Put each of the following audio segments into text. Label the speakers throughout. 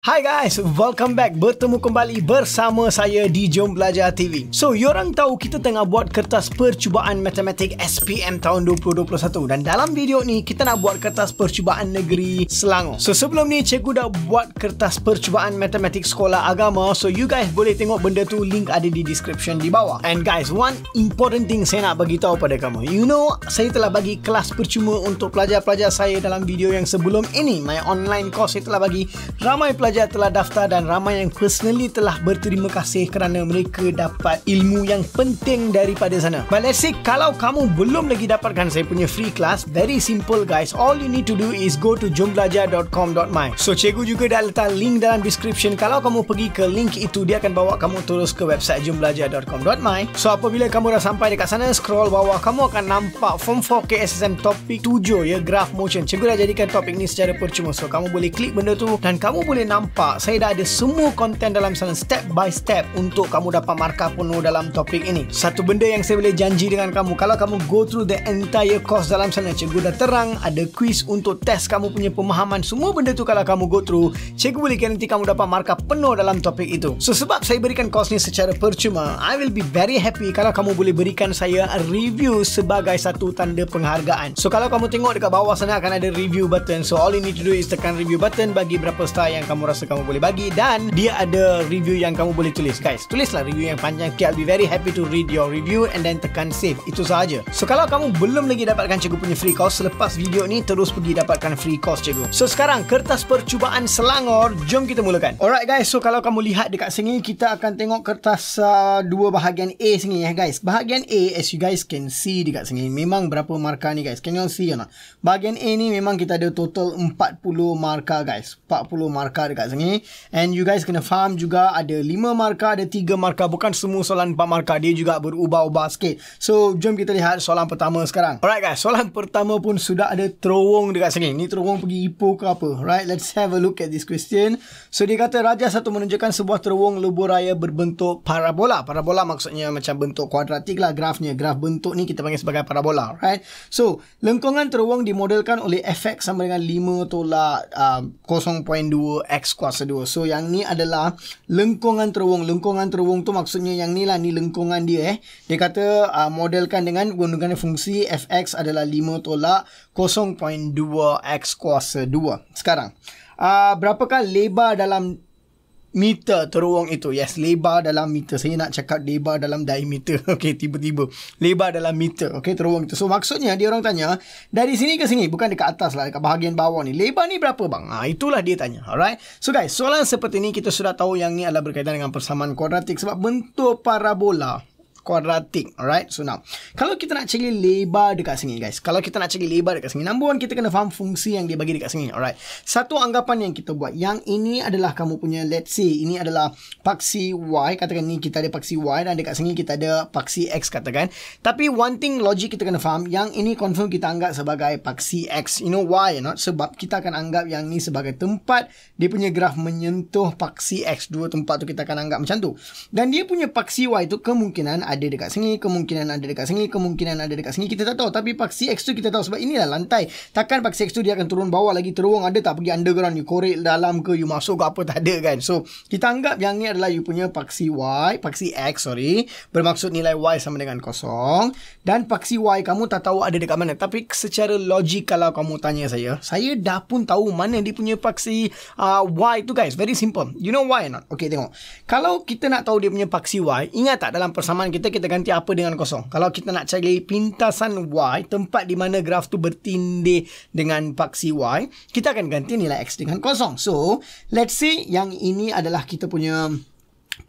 Speaker 1: Hi guys, welcome back. Bertemu kembali bersama saya di Jom Belajar TV. So, yorang tahu kita tengah buat kertas percubaan matematik SPM tahun 2021 dan dalam video ni kita nak buat kertas percubaan negeri Selangor. So, sebelum ni cikgu dah buat kertas percubaan matematik sekolah agama. So, you guys boleh tengok benda tu, link ada di description di bawah. And guys, one important thing saya nak bagi tahu pada kamu. You know, saya telah bagi kelas percuma untuk pelajar-pelajar saya dalam video yang sebelum ini. My online course saya telah bagi ramai pelajar telah daftar dan ramai yang personally telah berterima kasih kerana mereka dapat ilmu yang penting daripada sana. But let's say kalau kamu belum lagi dapatkan saya punya free class, very simple guys. All you need to do is go to jombelajar.com.my. So cikgu juga dah letak link dalam description. Kalau kamu pergi ke link itu, dia akan bawa kamu terus ke website jombelajar.com.my. So apabila kamu dah sampai dekat sana, scroll bawah, kamu akan nampak Form 4 KSSM topik 7 ya, graph motion. Cikgu dah jadikan topik ni secara percuma. So kamu boleh klik benda tu dan kamu boleh nampak saya dah ada semua konten dalam sana step by step untuk kamu dapat markah penuh dalam topik ini. Satu benda yang saya boleh janji dengan kamu, kalau kamu go through the entire course dalam sana, cikgu dah terang ada quiz untuk test kamu punya pemahaman. Semua benda tu kalau kamu go through, cikgu boleh garanti kamu dapat markah penuh dalam topik itu. So sebab saya berikan course ni secara percuma, I will be very happy kalau kamu boleh berikan saya review sebagai satu tanda penghargaan. So kalau kamu tengok dekat bawah sana akan ada review button. So all you need to do is tekan review button, bagi berapa star yang kamu rasa kamu boleh bagi, dan dia ada review yang kamu boleh tulis. Guys, tulislah review yang panjang. Okay, I'll be very happy to read your review and then tekan save. Itu sahaja. So kalau kamu belum lagi dapatkan cikgu punya free course, selepas video ni terus pergi dapatkan free course cikgu. So sekarang kertas percubaan Selangor, jom kita mulakan. Alright guys, so kalau kamu lihat dekat sini, kita akan tengok kertas dua bahagian A sini ya guys. Bahagian A, as you guys can see dekat sini, memang berapa markah ni guys. Can you see or not? Bahagian A ni memang kita ada total 40 markah guys. 40 markah dekat sini. And you guys kena faham juga, ada 5 markah, ada 3 markah. Bukan semua soalan 4 markah, dia juga berubah-ubah sikit. So jom kita lihat soalan pertama sekarang. Alright guys, soalan pertama pun sudah ada terowong dekat sini. Ni terowong pergi Ipoh ke apa? Right, let's have a look at this question. So dia kata Raja satu menunjukkan sebuah terowong lebuh raya berbentuk parabola. Parabola maksudnya macam bentuk kuadratik lah grafnya. Graf bentuk ni kita panggil sebagai parabola. Right, so lengkungan terowong dimodelkan oleh fx sama dengan 5 tolak 0.2 x kuasa 2. So yang ni adalah lengkungan terowong. Lengkungan terowong tu maksudnya yang ni lah, ni lengkungan dia Dia kata modelkan dengan gunakan fungsi fx adalah 5 tolak 0.2 x kuasa 2. Sekarang berapakah lebar dalam meter terowong itu? Yes, lebar dalam meter. Saya nak cakap lebar dalam diameter. Okey, tiba-tiba lebar dalam meter. Okey, terowong itu. So maksudnya dia orang tanya dari sini ke sini, bukan dekat atas lah, dekat bahagian bawah ni. Lebar ni berapa bang? Itulah dia tanya. Alright. So guys, soalan seperti ni kita sudah tahu yang ni adalah berkaitan dengan persamaan kuadratik sebab bentuk parabola kuadratik. Alright, so now kalau kita nak cari lebar dekat sini guys, kalau kita nak cari lebar dekat sini, number one kita kena faham fungsi yang dia bagi dekat sini. Alright, satu anggapan yang kita buat, yang ini adalah kamu punya, let's say ini adalah paksi y, katakan ni kita ada paksi y dan dekat sini kita ada paksi x katakan. Tapi one thing logik kita kena faham, yang ini confirm kita anggap sebagai paksi x. You know why or not? Sebab kita akan anggap yang ni sebagai tempat dia punya graf menyentuh paksi x. Dua tempat tu kita akan anggap macam tu. Dan dia punya paksi y tu kemungkinan ada dekat sini, kemungkinan ada dekat sini, kemungkinan ada dekat sini, kita tak tahu. Tapi paksi X tu kita tahu sebab inilah lantai. Takkan paksi X tu dia akan turun bawah lagi. Terowong ada tak pergi underground, you korek dalam ke, you masuk ke apa, tak ada kan. So kita anggap yang ni adalah you punya paksi Y, paksi X sorry, bermaksud nilai Y sama dengan kosong. Dan paksi Y kamu tak tahu ada dekat mana. Tapi secara logik kalau kamu tanya saya dah pun tahu mana dia punya paksi Y tu guys. Very simple. You know why or not? Okay, tengok. Kalau kita nak tahu dia punya paksi Y, ingat tak dalam persamaan kita ganti apa dengan kosong. Kalau kita nak cari pintasan Y, tempat di mana graf tu bertindih dengan paksi Y, kita akan ganti nilai X dengan kosong. So, let's say yang ini adalah kita punya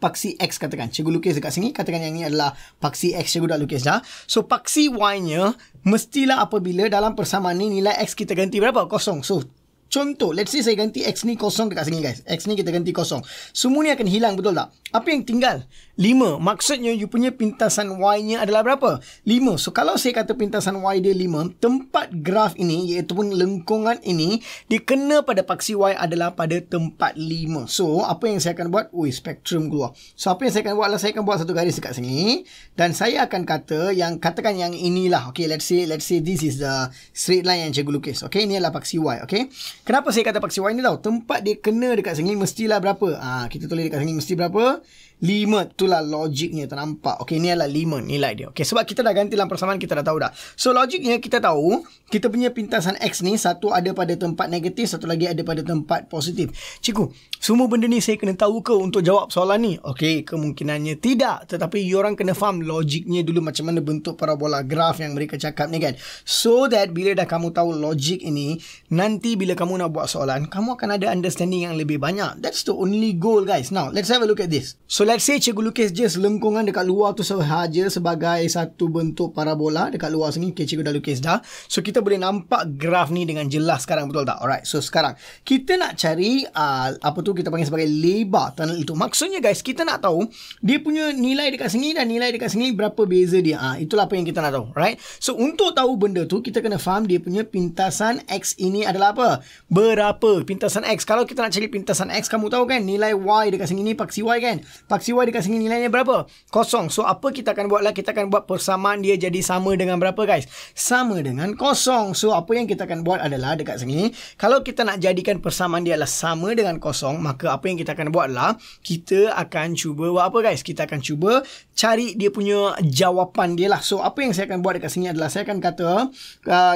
Speaker 1: paksi X katakan. Cikgu lukis dekat sini. Katakan yang ini adalah paksi X. Cikgu dah lukis dah. So, paksi Y-nya mestilah apabila dalam persamaan ni nilai X kita ganti berapa? Kosong. So, contoh, let's say saya ganti X ni kosong dekat sini guys. X ni kita ganti kosong. Semua ni akan hilang, betul tak? Apa yang tinggal? 5. Maksudnya you punya pintasan Y-nya adalah berapa? 5. So kalau saya kata pintasan Y dia 5, tempat graf ini iaitu pun lengkungan ini dikena pada paksi Y adalah pada tempat 5. So apa yang saya akan buat? Spektrum keluar. So apa yang saya akan buat adalah saya akan buat satu garis dekat sini dan saya akan kata yang katakan yang inilah. Okay, let's say this is the straight line yang cikgu lukis. Okay, ini adalah paksi Y. Okay. Kenapa saya kata paksi Y ni tau? Tempat dia kena dekat sini mestilah berapa? Kita tulis dekat sini mesti berapa? 5. Itulah logiknya, ternampak. Okey, ni adalah 5 nilai dia. Okey, sebab kita dah ganti dalam persamaan, kita dah tahu dah. So, logiknya kita tahu, kita punya pintasan X ni, satu ada pada tempat negatif, satu lagi ada pada tempat positif. Cikgu, semua benda ni saya kena tahu ke untuk jawab soalan ni? Okey, kemungkinannya tidak. Tetapi, yorang kena faham logiknya dulu macam mana bentuk parabola graf yang mereka cakap ni kan. So that bila dah kamu tahu logik ini, nanti bila kamu nak buat soalan, kamu akan ada understanding yang lebih banyak. That's the only goal, guys. Now, let's have a look at this. So, let's say cikgu lukis just lengkungan dekat luar tu sahaja sebagai satu bentuk parabola dekat luar sini. Okay, cikgu dah lukis dah. So, kita boleh nampak graf ni dengan jelas sekarang, betul tak? Alright, so sekarang kita nak cari apa tu kita panggil sebagai lebar tunnel itu. Maksudnya guys, kita nak tahu dia punya nilai dekat sini dan nilai dekat sini berapa beza dia. Itulah apa yang kita nak tahu, right? So, untuk tahu benda tu, kita kena faham dia punya pintasan X ini adalah apa? Berapa? Pintasan X. Kalau kita nak cari pintasan X, kamu tahu kan nilai Y dekat sini ni paksi Y kan? Paksi Y dekat sini nilainya berapa? Kosong. So, apa kita akan buat lah? Kita akan buat persamaan dia jadi sama dengan berapa guys? Sama dengan kosong. So, apa yang kita akan buat adalah dekat sini, kalau kita nak jadikan persamaan dia adalah sama dengan kosong, maka apa yang kita akan buat adalah, kita akan cuba buat apa guys? Kita akan cuba cari dia punya jawapan dia lah. So, apa yang saya akan buat dekat sini adalah, saya akan kata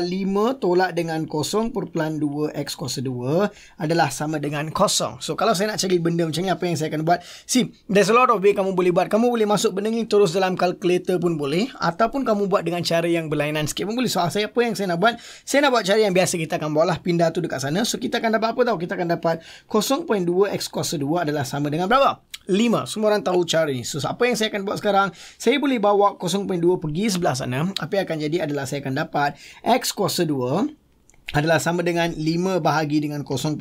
Speaker 1: 5 tolak dengan 0.2 X kuasa 2 adalah sama dengan kosong. So, kalau saya nak cari benda macam ni, apa yang saya akan buat? See, there's a lot of way kamu boleh buat. Kamu boleh masuk benda ni terus dalam kalkulator pun boleh, ataupun kamu buat dengan cara yang berlainan sikit pun boleh. So, saya apa yang saya nak buat? Saya nak buat cara yang biasa kita akan buat lah, pindah tu dekat sana. So, kita akan dapat apa tau? Kita akan dapat 0.2 X kuasa 2 adalah sama dengan berapa? 5. Semua orang tahu cara ni. So, apa yang saya akan buat sekarang? Saya boleh bawa 0.2 pergi sebelah sana. Apa yang akan jadi adalah saya akan dapat X kuasa 2 adalah sama dengan 5 bahagi dengan 0.2.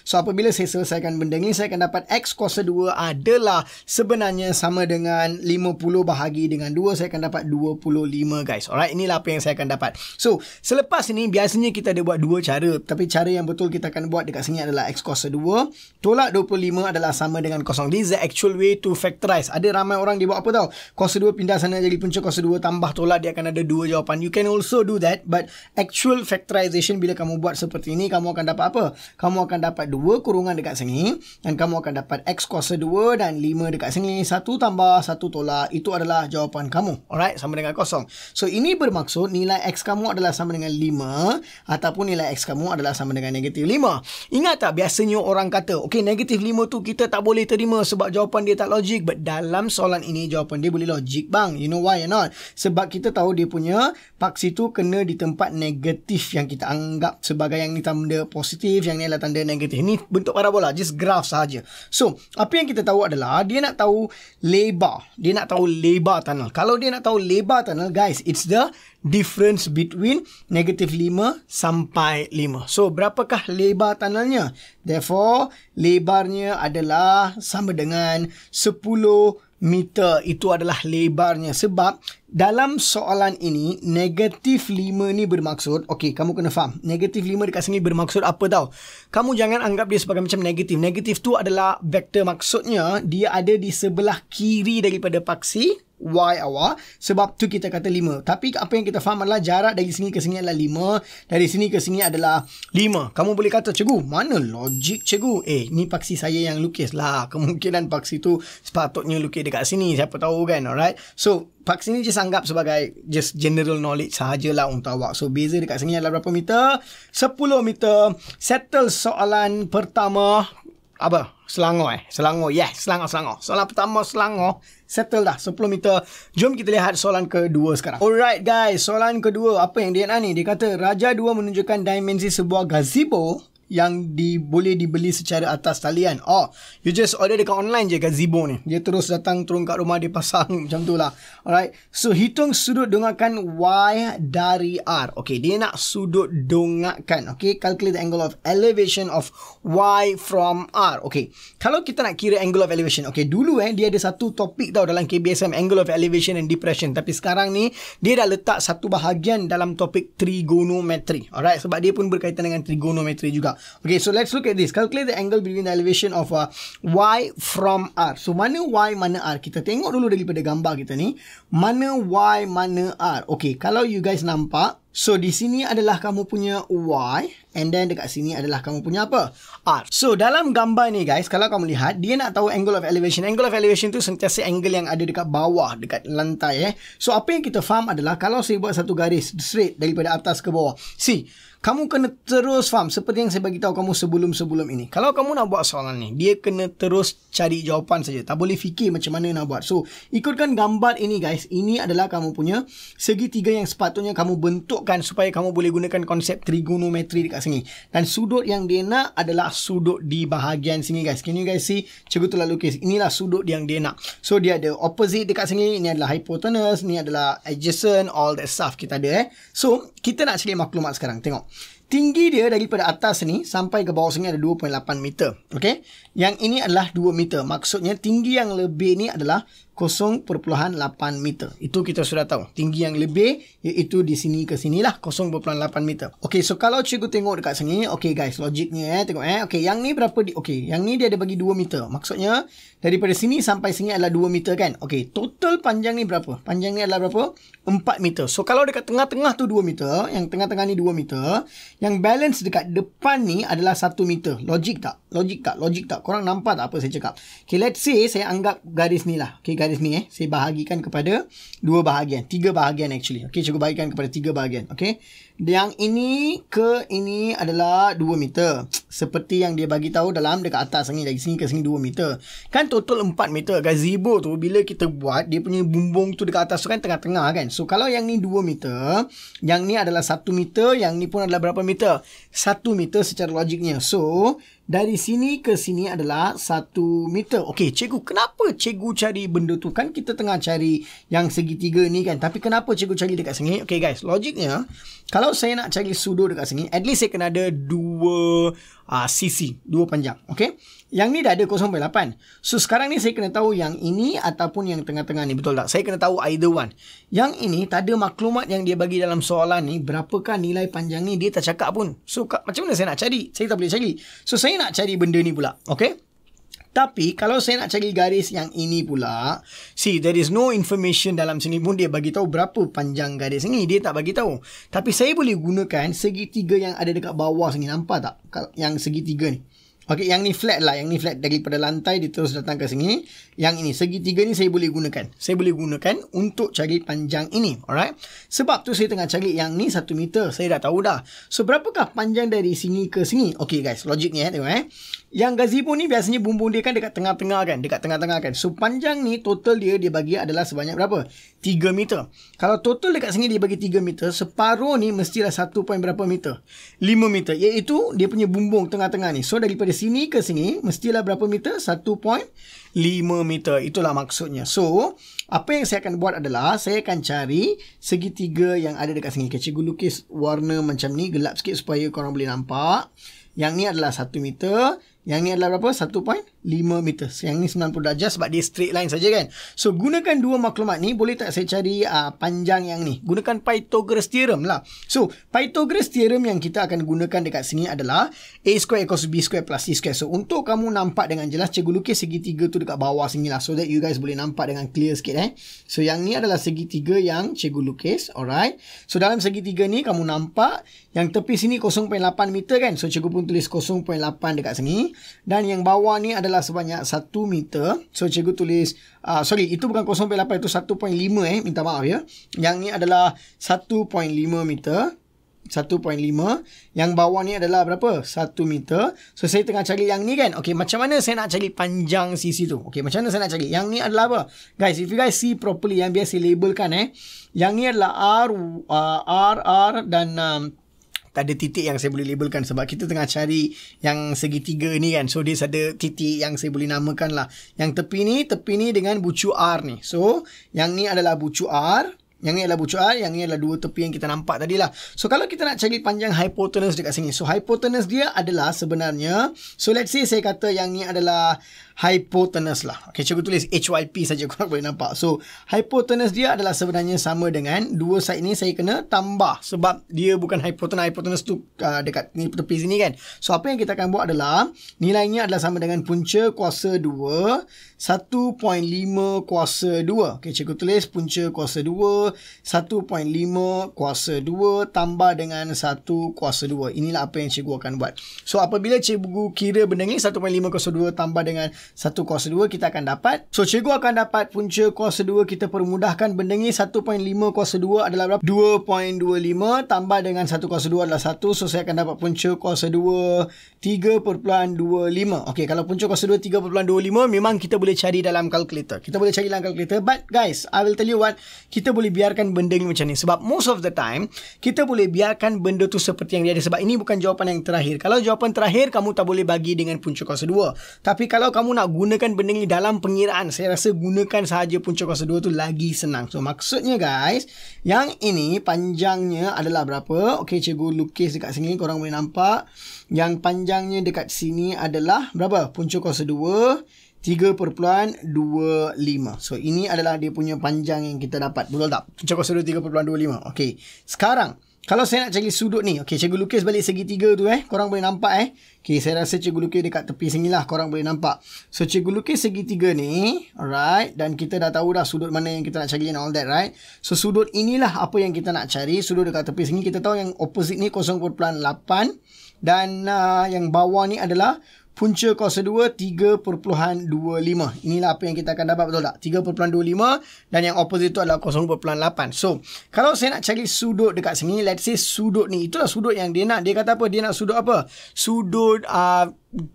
Speaker 1: So, apabila saya selesaikan benda ni, saya akan dapat X kuasa 2 adalah sebenarnya sama dengan 50 bahagi dengan 2. Saya akan dapat 25 guys. Alright, inilah apa yang saya akan dapat. So, selepas ini, biasanya kita ada buat dua cara. Tapi cara yang betul kita akan buat dekat sini adalah X kuasa 2 tolak 25 adalah sama dengan kosong. This is the actual way to factorize. Ada ramai orang dia buat apa tau? Kuasa 2 pindah sana jadi punca kuasa 2 tambah tolak, dia akan ada dua jawapan. You can also do that, but actual factorization, bila kamu buat seperti ini, kamu akan dapat apa? Kamu akan dapat 2 kurungan dekat sini, dan kamu akan dapat X kuasa 2 dan 5 dekat sini. 1 tambah 1 tolak, itu adalah jawapan kamu. Alright, sama dengan kosong. So, ini bermaksud nilai X kamu adalah sama dengan 5, ataupun nilai X kamu adalah sama dengan negatif 5. Ingat tak, biasanya orang kata, okay, negatif 5 tu kita tak boleh terima sebab jawapan dia tak logik. But dalam soalan ini, jawapan dia boleh logik bang. You know why or not? Sebab kita tahu dia punya paksi tu kena di tempat negatif yang kita anggap sebagai yang ni tanda positif, yang ni adalah tanda negatif. Ni bentuk parabola, just graph sahaja. So, apa yang kita tahu adalah dia nak tahu lebar. Dia nak tahu lebar tunnel. Kalau dia nak tahu lebar tunnel, guys, it's the difference between negatif 5 sampai 5. So, berapakah lebar tunnelnya? Therefore, lebarnya adalah sama dengan 10 meter. Itu adalah lebarnya. Sebab dalam soalan ini, negatif 5 ni bermaksud, okey, kamu kena faham. Negatif 5 dekat sini bermaksud apa tau? Kamu jangan anggap dia sebagai macam negatif. Negatif tu adalah vektor, maksudnya dia ada di sebelah kiri daripada paksi Y awak. Sebab tu kita kata 5. Tapi apa yang kita faham adalah jarak dari sini ke sini adalah 5. Dari sini ke sini adalah 5. Kamu boleh kata, cikgu, mana logik cikgu? Ni paksi saya yang lukis lah. Kemungkinan paksi tu sepatutnya lukis dekat sini. Siapa tahu kan, alright? So, paksi ni just anggap sebagai just general knowledge sahajalah untuk awak. So, beza dekat sini adalah berapa meter? 10 meter. Settle soalan pertama. Apa? Selangor Selangor. Yes, Selangor. Soalan pertama Selangor. Settle dah, 10 meter. Jom kita lihat soalan kedua sekarang. Alright guys, soalan kedua. Apa yang dia nak ni? Dia kata, Raja 2 menunjukkan dimensi sebuah gazebo yang boleh dibeli secara atas talian. You just order dekat online je gazebo ni. Dia terus datang turun kat rumah, dia pasang macam tu lah. Alright. So, hitung sudut dongakkan Y dari R. Okay, dia nak sudut dongakkan. Okay, calculate the angle of elevation of Y from R. Okay, kalau kita nak kira angle of elevation. Okay, dulu dia ada satu topik tau dalam KBSM, angle of elevation and depression. Tapi sekarang ni, dia dah letak satu bahagian dalam topik trigonometry. Alright, sebab dia pun berkaitan dengan trigonometry juga. Okay, so let's look at this. Calculate the angle between the elevation of Y from R. So, mana Y, mana R? Kita tengok dulu daripada gambar kita ni. Mana Y, mana R? Okay, kalau you guys nampak, So di sini adalah kamu punya Y, and then dekat sini adalah kamu punya apa? R. So dalam gambar ni guys, kalau kamu lihat, dia nak tahu angle of elevation. Angle of elevation tu sentiasa angle yang ada dekat bawah, dekat lantai So apa yang kita faham adalah, kalau saya buat satu garis straight daripada atas ke bawah, see, kamu kena terus faham seperti yang saya bagi tahu kamu sebelum-sebelum ini. Kalau kamu nak buat soalan ni, dia kena terus cari jawapan saja. Tak boleh fikir macam mana nak buat. So, ikutkan gambar ini guys. Ini adalah kamu punya segitiga yang sepatutnya kamu bentukkan supaya kamu boleh gunakan konsep trigonometri dekat sini. Dan sudut yang dia nak adalah sudut di bahagian sini guys. Can you guys see? Cikgu telah lukis. Inilah sudut yang dia nak. So, dia ada opposite dekat sini. Ini adalah hypotenuse. Ini adalah adjacent. All that stuff kita ada So, kita nak cari maklumat sekarang. Tengok. Tinggi dia daripada atas ni sampai ke bawah sini ada 2.8 meter. Okay. Yang ini adalah 2 meter. Maksudnya tinggi yang lebih ni adalah 0.8 meter. Itu kita sudah tahu. Tinggi yang lebih iaitu di sini ke sini lah 0.8 meter. Okay, so kalau cikgu tengok dekat sini, okay guys, logiknya tengok okay, yang ni berapa okay, yang ni dia ada bagi 2 meter. Maksudnya daripada sini sampai sini adalah 2 meter kan. Okay, total panjang ni berapa? Panjang ni adalah berapa? 4 meter. So kalau dekat tengah-tengah tu 2 meter, yang tengah-tengah ni 2 meter, yang balance dekat depan ni adalah 1 meter. Logik tak? Logik tak? Logik tak? Korang nampak tak apa saya cakap? Okay, let's say saya anggap garis ni lah. Okay, garis ni saya bahagikan kepada 2 bahagian. 3 bahagian actually. Okay, cikgu bahagikan kepada 3 bahagian. Okay. Yang ini ke ini adalah 2 meter. Seperti yang dia bagi tahu dalam dekat atas ni, dari sini ke sini 2 meter. Kan total 4 meter. Gazebo tu bila kita buat, dia punya bumbung tu dekat atas tu kan tengah-tengah kan. So kalau yang ni 2 meter, yang ni adalah 1 meter, yang ni pun adalah berapa meter? 1 meter secara logiknya. So dari sini ke sini adalah 1 meter. Okey, cikgu, kenapa cikgu cari benda tu? Kan kita tengah cari yang segitiga ni kan. Tapi kenapa cikgu cari dekat sini? Okey guys, logiknya, kalau saya nak cari sudut dekat sini, at least saya kena ada 2 sisi, 2 panjang. Okey. Yang ni dah ada 0.8. So sekarang ni saya kena tahu yang ini ataupun yang tengah-tengah ni. Betul tak? Saya kena tahu either one. Yang ini tak ada maklumat yang dia bagi dalam soalan ni. Berapakah nilai panjang ni? Dia tak cakap pun. So macam mana saya nak cari? Saya tak boleh cari. So saya nak cari benda ni pula. Okay. Tapi kalau saya nak cari garis yang ini pula, see, there is no information dalam sini pun dia bagi tahu berapa panjang garis ini. Dia tak bagi tahu. Tapi saya boleh gunakan segitiga yang ada dekat bawah sini. Nampak tak? Yang segitiga ni. Okey, yang ni flat lah. Yang ni flat daripada lantai dia terus datang ke sini. Yang ini, segitiga ni saya boleh gunakan. Saya boleh gunakan untuk cari panjang ini. Alright. Sebab tu saya tengah cari yang ni 1 meter. Saya dah tahu dah. So, berapakah panjang dari sini ke sini? Okey guys, logiknya tengok Yang gazebo ni biasanya bumbung dia kan dekat tengah-tengah kan. Dekat tengah-tengah kan. So, panjang ni total dia bagi adalah sebanyak berapa? 3 meter. Kalau total dekat sini dia bagi 3 meter, separuh ni mestilah 1 point berapa meter? 5 meter. Iaitu dia punya bumbung tengah-tengah ni. So, daripada sini ke sini mestilah berapa meter? 1.5 meter. Itulah maksudnya. So, apa yang saya akan buat adalah saya akan cari segitiga yang ada dekat sini. Okay, cikgu lukis warna macam ni, gelap sikit supaya korang boleh nampak. Yang ni adalah 1 meter. Yang ni adalah berapa? 1.5 meter. Yang ni 90 darjah sebab dia straight line saja kan. So, gunakan dua maklumat ni. Boleh tak saya cari panjang yang ni? Gunakan Pythagoras theorem lah. So, Pythagoras theorem yang kita akan gunakan dekat sini adalah A square equals B square plus C square. So, untuk kamu nampak dengan jelas, cikgu lukis segitiga tu dekat bawah sini lah. So that you guys boleh nampak dengan clear sikit So, yang ni adalah segitiga yang cikgu lukis. Alright. So, dalam segitiga ni kamu nampak yang tepi sini 0.8 meter kan. So, cikgu pun tulis 0.8 dekat sini. Dan yang bawah ni adalah sebanyak 1 meter. So, cikgu tulis, itu bukan 0.8, itu 1.5 minta maaf ya. Yang ni adalah 1.5 meter. 1.5. Yang bawah ni adalah berapa? 1 meter. So, saya tengah cari yang ni kan. Okay, macam mana saya nak cari panjang sisi tu? Okay, macam mana saya nak cari? Yang ni adalah apa? Guys, if you guys see properly, yang biasa labelkan yang ni adalah R dan tak ada titik yang saya boleh labelkan sebab kita tengah cari yang segitiga ni kan. So, dia ada titik yang saya boleh namakan lah. Yang tepi ni dengan bucu R ni. So, yang ni adalah bucu R. Yang ni adalah bucu R. Yang ni adalah dua tepi yang kita nampak tadi lah. So, kalau kita nak cari panjang hypotenuse dekat sini. So, hypotenuse dia adalah sebenarnya. So, let's say saya kata yang ni adalah hypotenuse lah. Okay, cikgu tulis HYP saja korang boleh nampak. So, hypotenuse dia adalah sebenarnya sama dengan dua side ni saya kena tambah. Sebab dia bukan hypotenuse. Hypotenuse tu dekat ni tepi sini kan. So, apa yang kita akan buat adalah nilainya adalah sama dengan punca kuasa 2 1.5 kuasa 2. Okay, cikgu tulis punca kuasa 2 1.5 kuasa 2 tambah dengan 1 kuasa 2. Inilah apa yang cikgu akan buat. So apabila cikgu kira benda ni 1.5 kuasa 2 tambah dengan 1 kuasa 2, kita akan dapat. So cikgu akan dapat punca kuasa 2. Kita permudahkan benda ni. 1.5 kuasa 2 adalah berapa? 2.25 tambah dengan 1 kuasa 2 adalah 1. So saya akan dapat punca kuasa 2 3.25. Okey, kalau punca kuasa 2 3.25 memang kita boleh cari dalam kalkulator. Kita boleh cari dalam kalkulator. But guys, I will tell you what, kita boleh biarkan benda ni macam ni. Sebab most of the time, kita boleh biarkan benda tu seperti yang dia ada. Sebab ini bukan jawapan yang terakhir. Kalau jawapan terakhir, kamu tak boleh bagi dengan punca kuasa 2. Tapi kalau kamu nak gunakan benda ni dalam pengiraan, saya rasa gunakan sahaja punca kuasa 2 tu lagi senang. So maksudnya guys, yang ini panjangnya adalah berapa? Okey, cikgu lukis dekat sini, korang boleh nampak. Yang panjangnya dekat sini adalah berapa? Punca kuasa 2 3.25. So ini adalah dia punya panjang yang kita dapat. Betul tak? Punca kuasa 2 3.25. Okey. Sekarang kalau saya nak cari sudut ni, okey, cikgu lukis balik segitiga tu korang boleh nampak Okey, saya rasa cikgu lukis dekat tepi sini lah, korang boleh nampak. So cikgu lukis segitiga ni, alright, dan kita dah tahu dah sudut mana yang kita nak cari and all that, right? So sudut inilah apa yang kita nak cari. Sudut dekat tepi sini kita tahu yang opposite ni 0.8 dan yang bawah ni adalah punca kuasa 2 3.25. Inilah apa yang kita akan dapat, betul tak? 3.25 dan yang opposite tu adalah 0.8. So kalau saya nak cari sudut dekat sini, let's say sudut ni, itulah sudut yang dia nak. Dia kata apa? Dia nak sudut apa? Sudut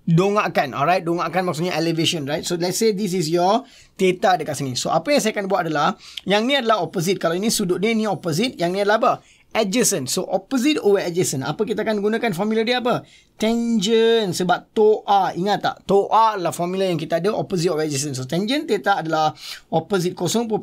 Speaker 1: dongakkan. Alright, dongakkan maksudnya elevation, right? So let's say this is your theta dekat sini. So apa yang saya akan buat adalah, yang ni adalah opposite. Kalau ini sudut dia, ni opposite. Yang ni adalah apa? Adjacent. So opposite over adjacent. Apa kita akan gunakan formula dia apa? Tangent. Sebab TOA. Ingat tak? TOA adalah formula yang kita ada, opposite over adjacent. So tangent theta adalah opposite 0.8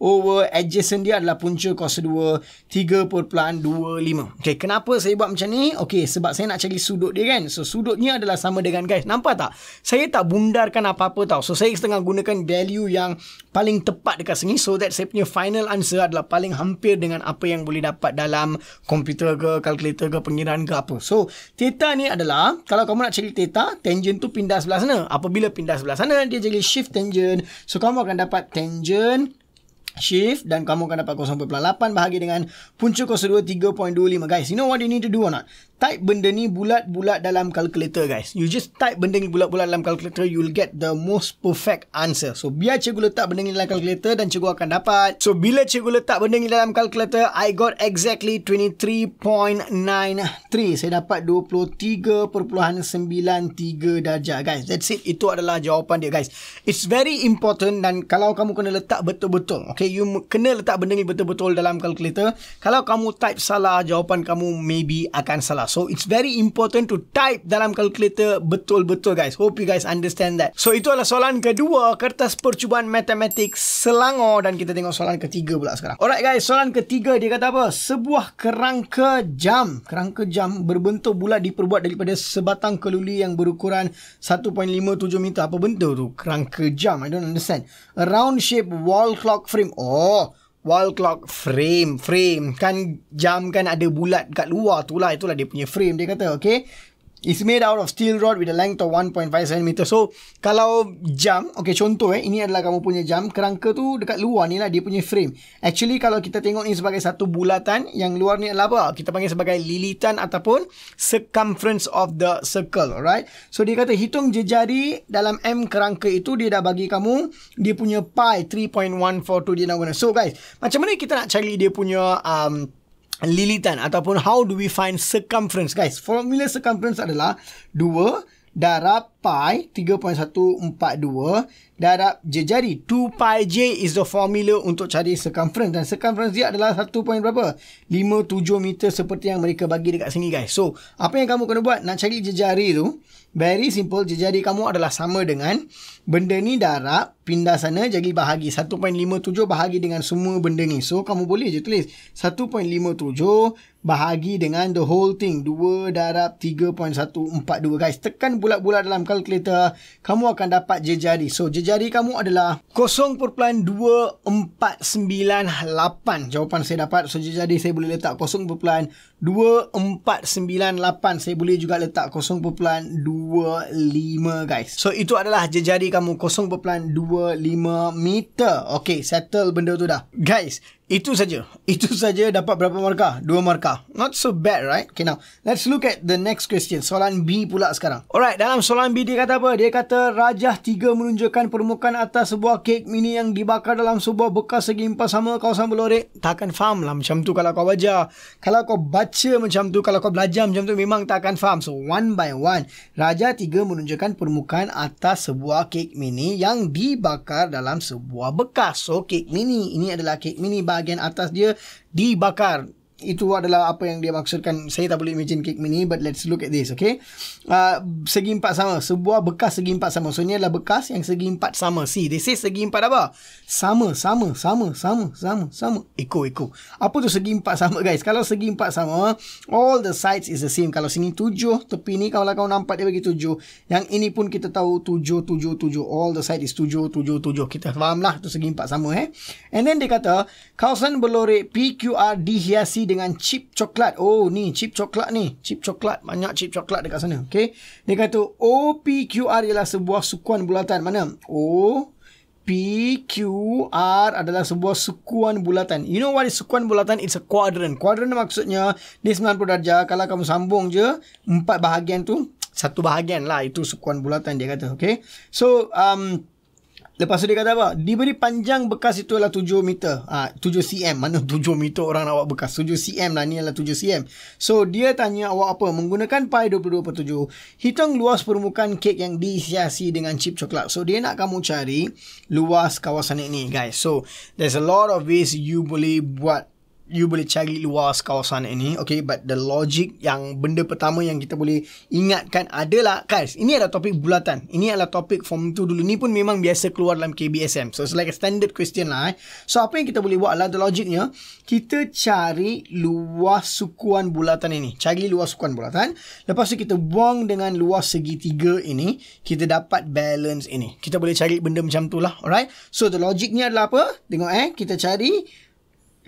Speaker 1: over adjacent dia adalah punca kuasa 2 3.25. Okay, kenapa saya buat macam ni? Okay, sebab saya nak cari sudut dia kan. So sudutnya adalah sama dengan, guys, nampak tak? Saya tak bundarkan apa-apa tau. So saya setengah gunakan value yang paling tepat dekat sini, so that saya punya final answer adalah paling hampir dengan apa yang boleh dapat dalam komputer ke, kalkulator ke, pengiraan ke apa. So theta ni adalah, kalau kamu nak cari theta, tangent tu pindah sebelah sana. Apabila pindah sebelah sana, dia jadi shift tangent. So kamu akan dapat tangent shift dan kamu akan dapat 0.8 bahagi dengan punca kuasa 2 3.25. Guys, you know what you need to do or not? Type benda ni bulat-bulat dalam kalkulator, guys. You just type benda ni bulat-bulat dalam kalkulator, you'll get the most perfect answer. So biar cikgu letak benda ni dalam kalkulator dan cikgu akan dapat. So bila cikgu letak benda ni dalam kalkulator, I got exactly 23.93. Saya dapat 23.93 darjah, guys. That's it. Itu adalah jawapan dia, guys. It's very important, dan kalau kamu kena letak betul-betul, okay, you kena letak benda ni betul-betul dalam kalkulator. Kalau kamu type salah, jawapan kamu maybe akan salah. So it's very important to type dalam kalkulator betul-betul, guys. Hope you guys understand that. So itu adalah soalan kedua, kertas percubaan matematik Selangor, dan kita tengok soalan ketiga pula sekarang. Alright guys, soalan ketiga dia kata apa? Sebuah kerangka jam berbentuk bulat diperbuat daripada sebatang keluli yang berukuran 1.57 meter. Apa bentuk tu? Kerangka jam. I don't understand. A round shape wall clock frame. Oh, wall clock frame. Kan jam kan ada bulat kat luar tu lah. Itulah dia punya frame. Dia kata, okay, it's made out of steel rod with a length of 1.57 meter. So kalau jam, okay, contoh ini adalah kamu punya jam. Kerangka tu dekat luar ni lah dia punya frame. Actually kalau kita tengok ni sebagai satu bulatan, yang luar ni adalah apa? Kita panggil sebagai lilitan ataupun circumference of the circle. Alright. So dia kata hitung jejari dalam M kerangka itu. Dia dah bagi kamu dia punya pi 3.142 dia nak guna. So guys, macam mana kita nak cari dia punya lilitan ataupun how do we find circumference, guys? Formula circumference adalah 2 darab pi 3.142 darab jejari. 2 pi j is the formula untuk cari circumference, dan circumference dia adalah 1.57 meter seperti yang mereka bagi dekat sini, guys. So apa yang kamu kena buat nak cari jejari tu? Very simple. Jejari kamu adalah sama dengan benda ni darab, pindah sana jadi bahagi 1.57 bahagi dengan semua benda ni. So kamu boleh je tulis 1.57 bahagi dengan the whole thing, 2 darab 3.142. guys, tekan bulat-bulat dalam kalkulator, kamu akan dapat jejari. So jejari kamu adalah 0.2498. jawapan saya dapat. So jejari saya boleh letak 0.2498. Saya boleh juga letak 0.25, guys. So itu adalah jejari kamu, 0.25 meter. Okay, settle benda tu dah, guys. Itu saja. Itu saja dapat berapa markah? 2 markah. Not so bad, right? Okay, now let's look at the next question. Soalan B pula sekarang. Alright, dalam soalan B dia kata apa? Dia kata rajah 3 menunjukkan permukaan atas sebuah kek mini yang dibakar dalam sebuah bekas segi empat sama kawasan berlorek. Takkan faham lah macam tu kalau kau baca. Kalau kau baca macam tu, kalau kau belajar macam tu, memang takkan faham. So, one by one. Rajah 3 menunjukkan permukaan atas sebuah kek mini yang dibakar dalam sebuah bekas. So, kek mini. Ini adalah kek mini. Bahagian atas dia dibakar. Itu adalah apa yang dia maksudkan. Saya tak boleh imagine kek mini, but let's look at this, okay? Segi empat sama. Sebuah bekas segi empat sama. So, ini adalah bekas yang segi empat sama. See, they say segi empat apa? Sama. Eko. Apa tu segi empat sama, guys? Kalau segi empat sama, all the sides is the same. Kalau sini 7, tepi ni kalau kau nampak dia bagi 7. Yang ini pun kita tahu 7. All the side is 7. Kita faham lah tu segi empat sama, And then dia kata, kawasan berlorek PQR dihiasi dengan chip coklat. Oh, ni chip coklat ni. Chip coklat. Banyak chip coklat dekat sana. Okay. Dia kata OPQR ialah sebuah sukuan bulatan. Mana? OPQR adalah sebuah sukuan bulatan. You know what is sukuan bulatan? It's a quadrant. Quadrant maksudnya dia 90 darjah. Kalau kamu sambung je 4 bahagian tu, 1 bahagian lah. Itu sukuan bulatan dia kata. Okay. So, lepas tu dia kata apa? Diberi panjang bekas itu adalah 7 meter. 7 cm. Mana 7 meter orang nak buat bekas? 7 cm lah. Ni adalah 7 cm. So, dia tanya awak apa? Menggunakan pi 22/7. Hitung luas permukaan kek yang dihiasi dengan chip coklat. So, dia nak kamu cari luas kawasan ini, guys. So, there's a lot of ways you boleh cari luas kawasan ini. Okay, but the logic yang benda pertama yang kita boleh ingatkan adalah, guys, ini adalah topik bulatan. Ini adalah topik form 2 dulu. Ni pun memang biasa keluar dalam KBSM. So, it's like a standard question lah. So, apa yang kita boleh buat adalah the logicnya, kita cari luas sukuan bulatan ini. Cari luas sukuan bulatan. Lepas tu kita buang dengan luas segitiga ini. Kita dapat balance ini. Kita boleh cari benda macam tu lah. Alright. So, the logicnya adalah apa? Tengok kita cari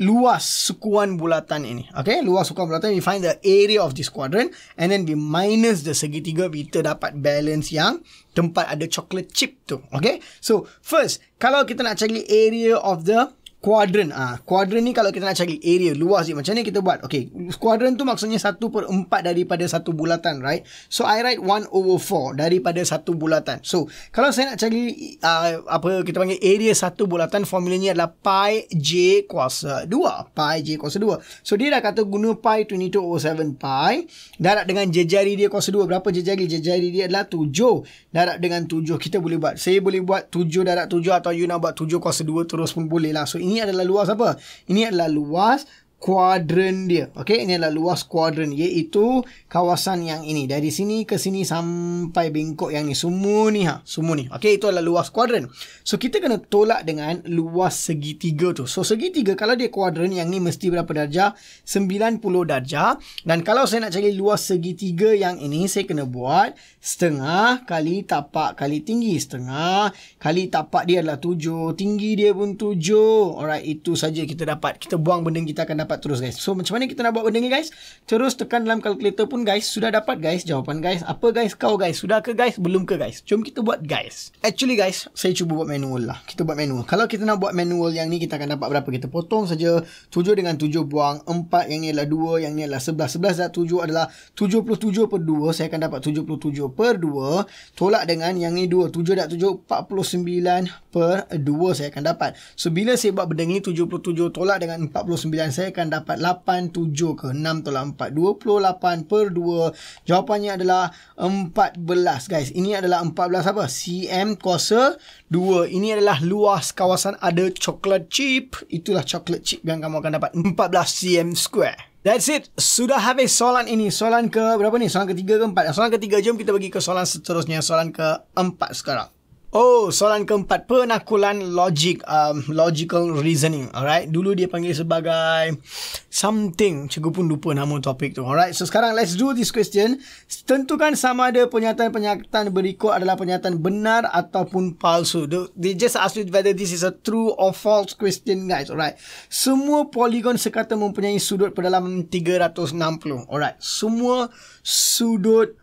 Speaker 1: luas sukuan bulatan ini. Okay, luas sukuan bulatan, we find the area of this quadrant and then we minus the segitiga, kita dapat balance yang tempat ada chocolate chip tu. Okay, so first, kalau kita nak cari area of the quadrant, quadrant ni kalau kita nak cari area luas dia, macam ni kita buat. Okay, quadrant tu maksudnya 1/4 daripada satu bulatan, right? So I write 1/4 daripada satu bulatan. So kalau saya nak cari apa kita panggil area satu bulatan, formulanya adalah pi j kuasa 2. Pi j kuasa 2. So dia dah kata guna pi 22/7 pi. Darab dengan jejari dia kuasa 2. Berapa jejari? Jejari dia adalah 7. Darab dengan 7 kita boleh buat. Saya boleh buat 7 darab 7 atau you nak buat 7 kuasa 2 terus pun boleh lah. So ini adalah luas apa? Ini adalah luas kuadran dia. Okey, ini adalah luas kuadran, iaitu kawasan yang ini. Dari sini ke sini sampai bengkok yang ni. Semua ni semua ni. Okey, itu adalah luas kuadran. So kita kena tolak dengan luas segitiga tu. So segitiga kalau dia kuadran, yang ni mesti berapa darjah? 90 darjah. Dan kalau saya nak cari luas segitiga yang ini, saya kena buat setengah kali tapak kali tinggi. Setengah kali tapak dia adalah 7. Tinggi dia pun 7. Alright, itu saja kita dapat. Kita buang benda, kita akan dapat terus, guys. So macam mana kita nak buat benda ni, guys? Terus tekan dalam kalkulator pun, guys. Sudah dapat, guys, jawapan, guys. Apa, guys? Kau, guys, sudah ke, guys? Belum ke, guys? Jom kita buat, guys. Actually, guys, saya cuba buat manual lah. Kita buat manual. Kalau kita nak buat manual yang ni, kita akan dapat berapa? Kita potong saja 7 dengan 7, buang 4. Yang ni adalah 2, yang ni adalah 11. 11 dan 7 adalah 77/2. Saya akan dapat 77/2. Tolak dengan yang ni 2. 7 dan 7 49/2 saya akan dapat. So bila saya buat benda ni, 77 tolak dengan 49, saya akan dapat 87 ke 6 tolak 4, 28/2. Jawapannya adalah 14, guys. Ini adalah 14 apa? cm kuasa 2. Ini adalah luas kawasan ada chocolate chip. Itulah chocolate chip yang kamu akan dapat, 14 cm square. That's it. Sudah habis soalan ini. Soalan ke berapa ni? Soalan ketiga ke 4? Soalan ketiga. Jom kita pergi ke soalan seterusnya. Soalan ke-4 sekarang. Oh, soalan keempat, penakulan logik, logical reasoning. Alright, dulu dia panggil sebagai something. Cikgu pun lupa nama topik tu. Alright, so sekarang let's do this question. Tentukan sama ada pernyataan-pernyataan berikut adalah pernyataan benar ataupun palsu. They just ask you whether this is a true or false question, guys. Alright, semua poligon sekata mempunyai sudut pedalaman 360. Alright, semua sudut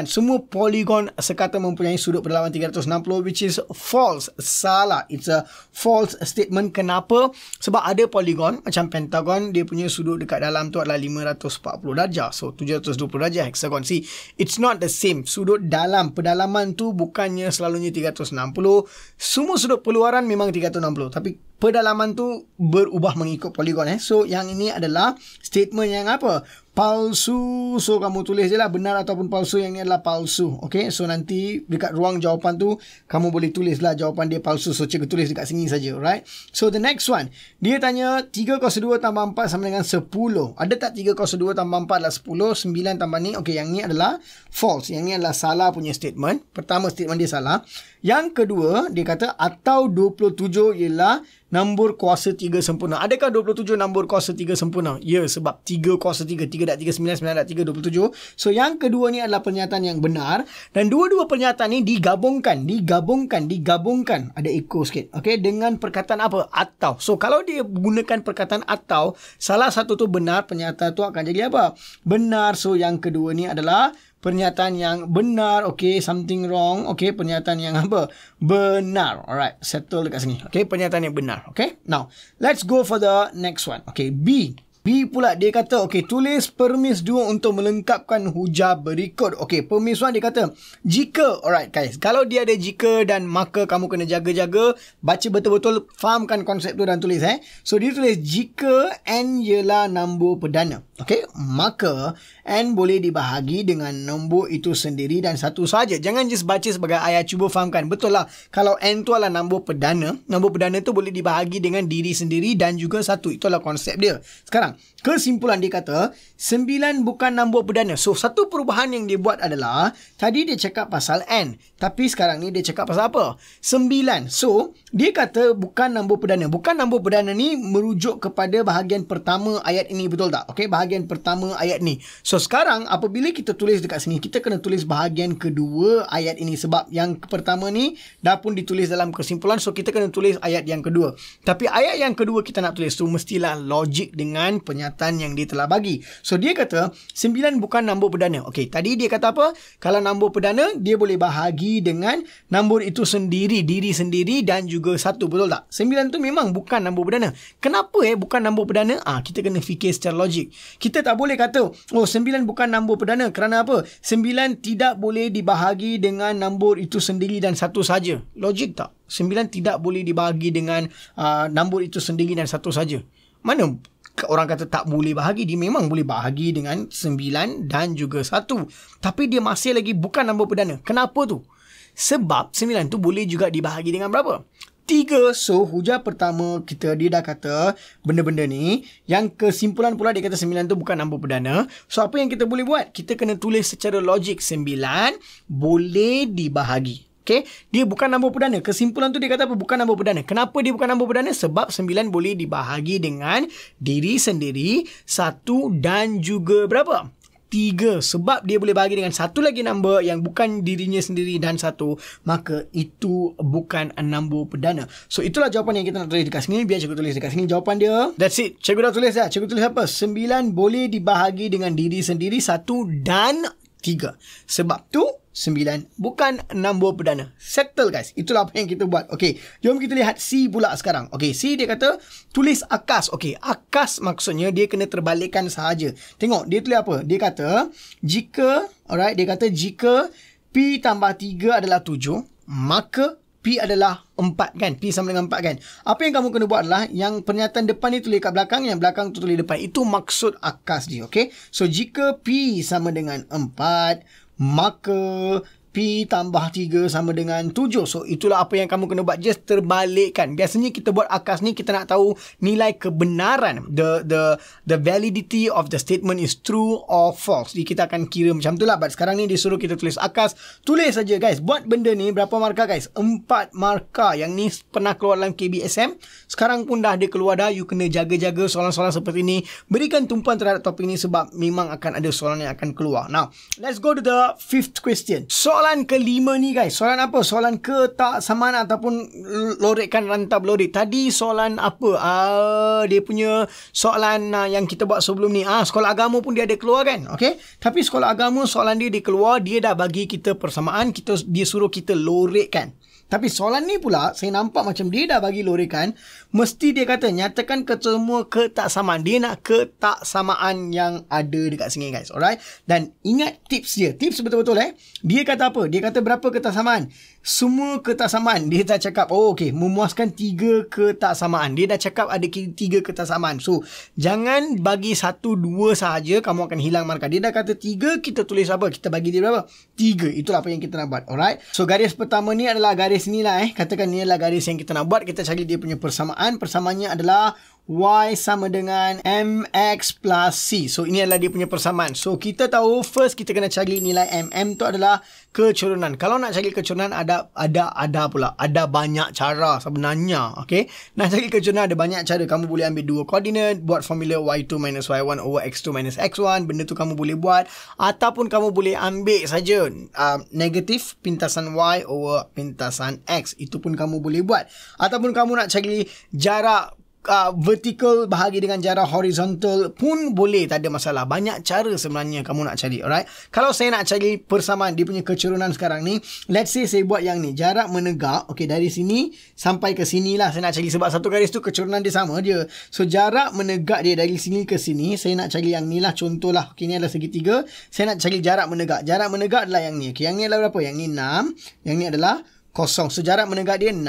Speaker 1: semua polygon sekata mempunyai sudut pedalaman 360, which is false. Salah. It's a false statement. Kenapa? Sebab ada polygon macam pentagon, dia punya sudut dekat dalam tu adalah 540 darjah. So 720 darjah. Hexagon. See, it's not the same. Sudut dalam, pedalaman tu bukannya selalunya 360. Semua sudut peluaran memang 360. Tapi pedalaman tu berubah mengikut polygon. So yang ini adalah statement yang apa? Palsu. So kamu tulis je lah benar ataupun palsu. Yang ni adalah palsu. Okay, so nanti dekat ruang jawapan tu kamu boleh tulis lah jawapan dia palsu. So cikgu tulis dekat sini saja. Right. So the next one, dia tanya 3 kuasa 2 tambah 4 sama dengan 10. Ada tak 3 kuasa 2 tambah 4 adalah 10? 9 tambah ni. Okay, yang ni adalah false. Yang ni adalah salah punya statement. Pertama, statement dia salah. Yang kedua, dia kata atau 27 ialah nombor kuasa 3 sempurna. Adakah 27 nombor kuasa 3 sempurna? Ya, sebab 3 kuasa 3. 3 dak 3, 9, 9 dak 3, 27. So, yang kedua ni adalah pernyataan yang benar. Dan dua-dua pernyataan ni digabungkan. Ada echo sikit. Okay, dengan perkataan apa? Atau. So, kalau dia gunakan perkataan atau, salah satu tu benar, pernyataan tu akan jadi apa? Benar. So, yang kedua ni adalah pernyataan yang benar. Okay, something wrong. Okay, pernyataan yang apa? Benar. Alright, settle dekat sini. Okay, pernyataan yang benar. Okay, now let's go for the next one. Okay, B pula dia kata, okay, tulis permis 2 untuk melengkapkan hujah berikut. Okay, permis 1 dia kata, jika, alright guys, kalau dia ada jika dan maka, kamu kena jaga-jaga, baca betul-betul, fahamkan konsep tu dan tulis. So, dia tulis, jika N ialah nombor perdana. Okay, maka N boleh dibahagi dengan nombor itu sendiri dan satu saja. Jangan just baca sebagai ayat, cuba fahamkan. Betul lah, kalau N tu adalah nombor perdana tu boleh dibahagi dengan diri sendiri dan juga satu. Itulah konsep dia. Sekarang, kesimpulan dia kata 9 bukan nombor perdana. So satu perubahan yang dia buat adalah tadi dia cakap pasal N, tapi sekarang ni dia cakap pasal apa? 9. So dia kata bukan nombor perdana. Bukan nombor perdana ni merujuk kepada bahagian pertama ayat ini, betul tak? Okey, bahagian pertama ayat ni. So sekarang apabila kita tulis dekat sini, kita kena tulis bahagian kedua ayat ini, sebab yang pertama ni dah pun ditulis dalam kesimpulan. So kita kena tulis ayat yang kedua. Tapi ayat yang kedua kita nak tulis tu mestilah logik dengan pernyataan yang dia telah bagi. So dia kata 9 bukan nombor perdana. Okey, tadi dia kata apa? Kalau nombor perdana dia boleh bahagi dengan nombor itu sendiri, diri sendiri dan juga satu, betul tak? 9 tu memang bukan nombor perdana. Kenapa bukan nombor perdana? Kita kena fikir secara logik. Kita tak boleh kata, oh 9 bukan nombor perdana. Kerana apa? 9 tidak boleh dibahagi dengan nombor itu sendiri dan satu saja. Logik tak? 9 tidak boleh dibahagi dengan nombor itu sendiri dan satu saja. Mana orang kata tak boleh bahagi? Dia memang boleh bahagi dengan 9 dan juga 1. Tapi dia masih lagi bukan nombor perdana. Kenapa tu? Sebab 9 tu boleh juga dibahagi dengan berapa? 3. So hujah pertama kita, dia dah kata benda-benda ni. Yang kesimpulan pula dia kata 9 tu bukan nombor perdana. So apa yang kita boleh buat? Kita kena tulis secara logik 9 boleh dibahagi. Okay, dia bukan nombor perdana. Kesimpulan tu dia kata apa? Bukan nombor perdana. Kenapa dia bukan nombor perdana? Sebab 9 boleh dibahagi dengan diri sendiri, 1 dan juga berapa? 3. Sebab dia boleh bahagi dengan satu lagi nombor yang bukan dirinya sendiri dan 1, maka itu bukan nombor perdana. So itulah jawapan yang kita nak tulis dekat sini. Biar cikgu tulis dekat sini jawapan dia. That's it. Cikgu dah tulis dah. Cikgu tulis apa? 9 boleh dibahagi dengan diri sendiri, 1 dan 3. Sebab tu 9 bukan nombor perdana. Settle guys. Itulah apa yang kita buat. Okey, jom kita lihat C pula sekarang. Okey, C dia kata tulis akas. Okey, akas maksudnya dia kena terbalikkan sahaja. Tengok dia tulis apa? Dia kata jika, alright, dia kata jika P tambah 3 adalah 7, maka P adalah 4 kan? P sama dengan 4 kan? Apa yang kamu kena buat adalah yang pernyataan depan ni tulis kat belakang, yang belakang tu tulis depan. Itu maksud akas dia. Okay? So jika P sama dengan 4, maka P tambah 3 sama dengan 7. So itulah apa yang kamu kena buat. Just terbalikkan. Biasanya kita buat akas ni, kita nak tahu nilai kebenaran. The validity of the statement is true or false. Jadi kita akan kira macam tu lah. But sekarang ni disuruh kita tulis akas. Tulis saja guys. Buat benda ni berapa markah guys? 4 markah. Yang ni pernah keluar dalam KBSM. Sekarang pun dah ada keluar dah. You kena jaga-jaga soalan-soalan seperti ni. Berikan tumpuan terhadap topik ni sebab memang akan ada soalan yang akan keluar. Now, let's go to the 5th question. Soalan soalan kelima ni guys. Soalan apa? Soalan ketaksamaan ataupun lorekkan rantau lorik. Tadi soalan apa? Dia punya soalan yang kita buat sebelum ni. Sekolah agama pun dia ada keluar kan? Okay. Tapi sekolah agama soalan dia keluar. Dia dah bagi kita persamaan. Dia suruh kita lorekkan. Tapi soalan ni pula, saya nampak macam dia dah bagi lorekan. Mesti dia kata, nyatakan semua ketaksamaan. Dia nak ketaksamaan yang ada dekat sini guys. Alright. Dan ingat tips dia. Tips betul-betul Dia kata apa? Dia kata berapa ketaksamaan? Semua ketaksamaan. Dia dah cakap, okey, memuaskan 3 ketaksamaan. Dia dah cakap ada 3 ketaksamaan. So, jangan bagi 1, 2 sahaja, kamu akan hilang markah. Dia dah kata 3, kita tulis apa? Kita bagi dia berapa? 3. Itulah apa yang kita nak buat. Alright. So, garis pertama ni adalah garis ni lah Katakan ni adalah garis yang kita nak buat. Kita cari dia punya persamaan. Persamaannya adalah Y sama dengan MX plus C. So, ini adalah dia punya persamaan. So, kita tahu first kita kena cari nilai M. M tu adalah kecurunan. Kalau nak cari kecurunan ada banyak cara sebenarnya. Okay. Nak cari kecurunan ada banyak cara. Kamu boleh ambil 2 koordinat, buat formula Y2 minus Y1 over X2 minus X1. Benda tu kamu boleh buat. Ataupun kamu boleh ambil saja negatif pintasan Y over pintasan X. Itu pun kamu boleh buat. Ataupun kamu nak cari jarak vertical bahagi dengan jarak horizontal pun boleh, tak ada masalah. Banyak cara sebenarnya kamu nak cari. Alright. Kalau saya nak cari persamaan dia punya kecurunan sekarang ni, let's say saya buat yang ni, jarak menegak. Okay, dari sini sampai ke sini lah saya nak cari, sebab satu garis tu kecurunan dia sama je. So jarak menegak dia dari sini ke sini, saya nak cari yang ni lah. Contoh lah, okay, ni adalah segitiga. Saya nak cari jarak menegak. Jarak menegak adalah yang ni. Okay, yang ni adalah berapa? Yang ni 6. Yang ni adalah 0. So, jarak menegak dia 6.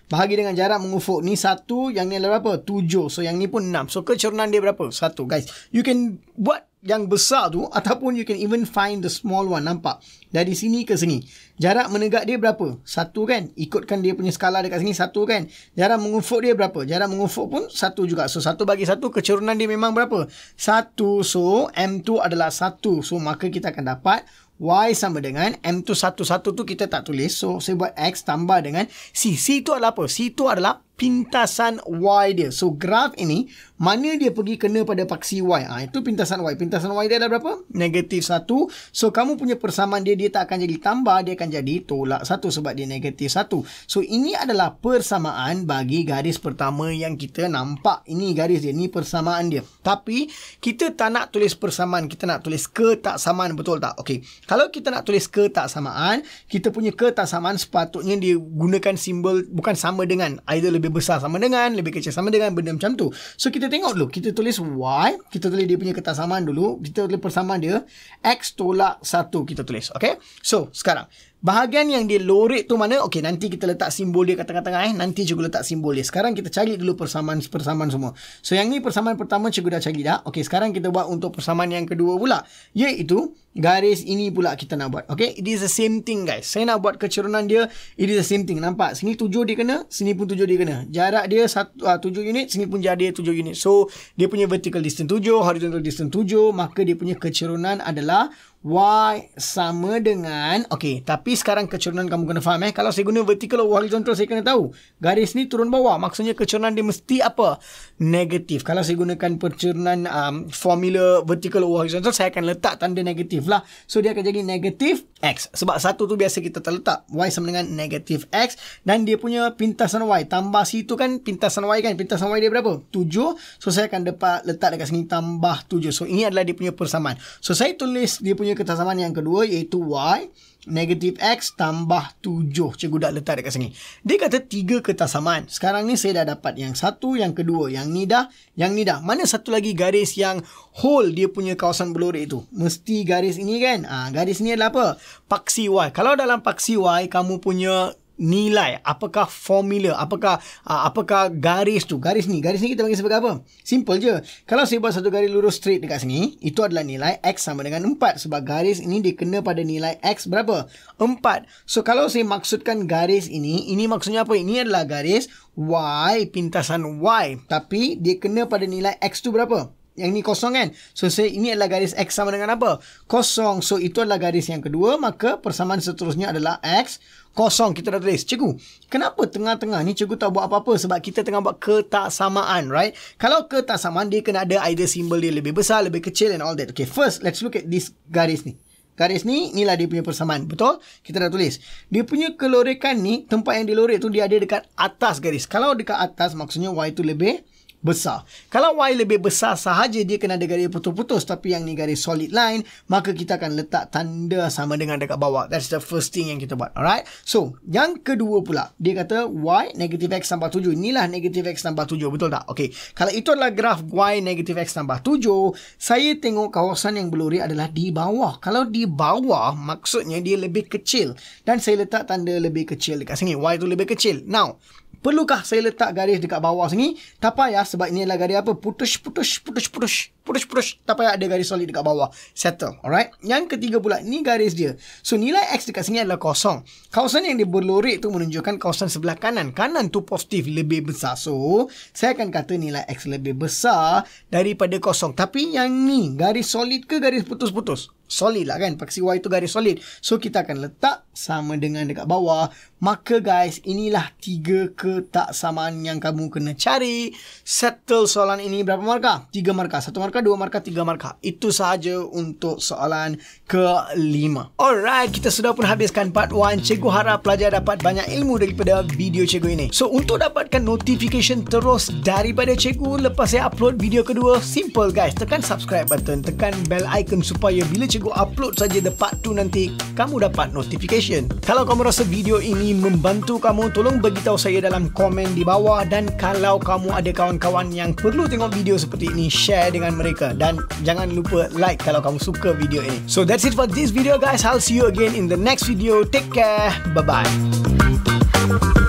Speaker 1: Bahagi dengan jarak mengufuk ni 1. Yang ni adalah berapa? 7. So, yang ni pun 6. So, kecurunan dia berapa? 1. Guys, you can buat yang besar tu. Ataupun you can even find the small one. Nampak? Dari sini ke sini. Jarak menegak dia berapa? 1 kan? Ikutkan dia punya skala dekat sini 1 kan? Jarak mengufuk dia berapa? Jarak mengufuk pun 1 juga. So, 1 bagi 1. Kecurunan dia memang berapa? 1. So, M tu adalah 1. So, maka kita akan dapat Y sama dengan M tu 1. 1 tu kita tak tulis. So, saya buat X tambah dengan C. C tu adalah apa? C tu adalah pintasan Y dia. So, graf ini, mana dia pergi kena pada paksi Y? Itu pintasan Y. Pintasan Y dia adalah berapa? Negatif 1. So, kamu punya persamaan dia tak akan jadi tambah. Dia akan jadi tolak 1 sebab dia negatif 1. So, ini adalah persamaan bagi garis pertama yang kita nampak. Ini garis dia. Ini persamaan dia. Tapi, kita tak nak tulis persamaan. Kita nak tulis ketaksamaan. Betul tak? Okey. Kalau kita nak tulis ketaksamaan, kita punya ketaksamaan sepatutnya dia gunakan simbol bukan sama dengan. Either lebih besar sama dengan, lebih kecil sama dengan, benda macam tu. So, kita tengok dulu. Kita tulis Y. Kita tulis dia punya ketaksamaan dulu. Kita tulis persamaan dia. X tolak 1 kita tulis. Okay. So, sekarang. Bahagian yang dia lorek tu mana? Okey, nanti kita letak simbol dia kat tengah-tengah. Nanti cikgu letak simbol dia. Sekarang kita cari dulu persamaan semua. So, yang ni persamaan pertama cikgu dah cari dah. Okey, sekarang kita buat untuk persamaan yang kedua pula. Iaitu, garis ini pula kita nak buat. Okey, it is the same thing guys. Saya nak buat kecurunan dia. It is the same thing. Nampak? Sini 7 dia kena. Sini pun 7 dia kena. Jarak dia 7 unit. Sini pun jarak dia 7 unit. So, dia punya vertical distance 7. Horizontal distance 7. Maka dia punya kecurunan adalah Y sama dengan, okey, tapi sekarang kecurunan kamu kena faham kalau saya guna vertical atau horizontal, saya kena tahu garis ni turun bawah, maksudnya kecurunan dia mesti apa? Negatif. Kalau saya gunakan percurunan formula vertical atau horizontal, saya akan letak tanda negatif lah. So, dia akan jadi negatif X. Sebab 1 tu biasa kita terletak. Y sama dengan negatif X. Dan dia punya pintasan Y. Tambah situ kan pintasan Y kan. Pintasan Y dia berapa? 7. So, saya akan letak dekat sini tambah 7. So, ini adalah dia punya persamaan. So, saya tulis dia punya ketaksamaan yang kedua iaitu Y negatif X tambah 7. Cikgu dah letak dekat sini. Dia kata 3 ketaksamaan. Sekarang ni saya dah dapat yang satu, yang kedua. Yang ni dah, yang ni dah. Mana satu lagi garis yang whole dia punya kawasan berlorek itu? Mesti garis ini kan? Garis ni adalah apa? Paksi Y. Kalau dalam paksi Y, kamu punya nilai, apakah formula, apakah garis tu, garis ni kita panggil sebagai apa? Simple je. Kalau saya buat satu garis lurus straight dekat sini, itu adalah nilai X sama dengan 4. Sebab garis ini dia kena pada nilai X berapa? 4. So, kalau saya maksudkan garis ini maksudnya apa? Ini adalah garis Y, pintasan Y. Tapi, dia kena pada nilai X tu berapa? Yang ni kosong kan? So, ini adalah garis X sama dengan apa? Kosong. So, itu adalah garis yang kedua. Maka, persamaan seterusnya adalah X kosong. Kita dah tulis. Cikgu, kenapa tengah-tengah ni cikgu tak buat apa-apa? Sebab kita tengah buat ketaksamaan, right? Kalau ketaksamaan, dia kena ada either simbol dia lebih besar, lebih kecil and all that. Okay, first, let's look at this garis ni. garis ni, inilah dia punya persamaan. Betul? Kita dah tulis. Dia punya kelorekan ni, tempat yang dilorek tu dia ada dekat atas garis. Kalau dekat atas, maksudnya Y tu lebih besar. Kalau Y lebih besar sahaja, dia kena ada garis putus-putus. Tapi yang ni garis solid line, maka kita akan letak tanda sama dengan dekat bawah. That's the first thing yang kita buat. Alright? So, yang kedua pula, dia kata Y negative X tambah 7. Inilah negative X tambah 7. Betul tak? Okay. Kalau itu adalah graf Y negative X tambah 7, saya tengok kawasan yang berlori adalah di bawah. Kalau di bawah, maksudnya dia lebih kecil. Dan saya letak tanda lebih kecil dekat sini. Y tu lebih kecil. Now, perlukah saya letak garis dekat bawah sini? Tak payah, sebab ini adalah garis apa? Putus. Tak payah ada garis solid dekat bawah. Settle. Alright? Yang ketiga pula, ni garis dia. So, nilai X dekat sini adalah kosong. Kawasan yang dia berlorek tu menunjukkan kawasan sebelah kanan. Kanan tu positif, lebih besar. So, saya akan kata nilai X lebih besar daripada kosong. Tapi yang ni, garis solid ke garis putus-putus? Solid lah kan, paksi Y itu garis solid. So kita akan letak sama dengan dekat bawah. Maka guys, inilah 3 ketaksamaan yang kamu kena cari. Settle soalan ini berapa markah? 3 markah. 1 markah, 2 markah, 3 markah. Itu sahaja untuk soalan ke-5. Alright, kita sudah pun habiskan part 1. Cikgu harap pelajar dapat banyak ilmu daripada video cikgu ini. So untuk dapatkan notification terus daripada cikgu lepas saya upload video kedua, simple guys. Tekan subscribe button, tekan bell icon supaya bila cikgu upload saja the part 2 nanti, kamu dapat notification. Kalau kamu rasa video ini membantu kamu, tolong beritahu saya dalam komen di bawah. Dan kalau kamu ada kawan-kawan yang perlu tengok video seperti ini, share dengan mereka. Dan jangan lupa like kalau kamu suka video ini. So that's it for this video guys. I'll see you again in the next video. Take care. Bye-bye.